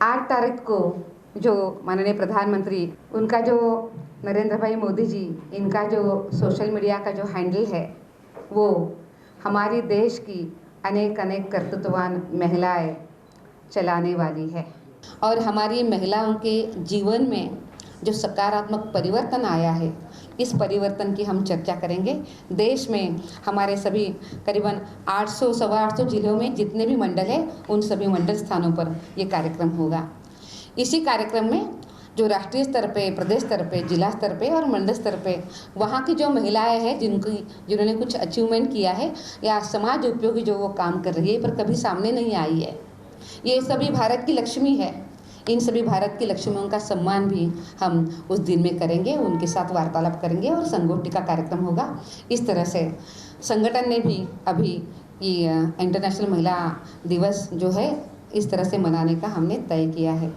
8 तारीख को जो माननीय प्रधानमंत्री उनका जो नरेंद्र भाई मोदी जी इनका जो सोशल मीडिया का जो हैंडल है वो हमारी देश की अनेक अनेक कर्तृत्ववान महिलाएं चलाने वाली है और हमारी महिलाओं के जीवन में जो सकारात्मक परिवर्तन आया है इस परिवर्तन की हम चर्चा करेंगे। देश में हमारे सभी करीबन 800 सवा 800 जिलों में जितने भी मंडल हैं उन सभी मंडल स्थानों पर ये कार्यक्रम होगा। इसी कार्यक्रम में जो राष्ट्रीय स्तर पे, प्रदेश स्तर पे, जिला स्तर पे और मंडल स्तर पे वहाँ की जो महिलाएं हैं जिन्होंने कुछ अचीवमेंट किया है या समाज उपयोगी जो वो काम कर रही है पर कभी सामने नहीं आई है, ये सभी भारत की लक्ष्मी है। इन सभी भारत की लक्ष्मियों का सम्मान भी हम उस दिन में करेंगे, उनके साथ वार्तालाप करेंगे और संगोष्ठी का कार्यक्रम होगा। इस तरह से संगठन ने भी अभी ये इंटरनेशनल महिला दिवस जो है इस तरह से मनाने का हमने तय किया है।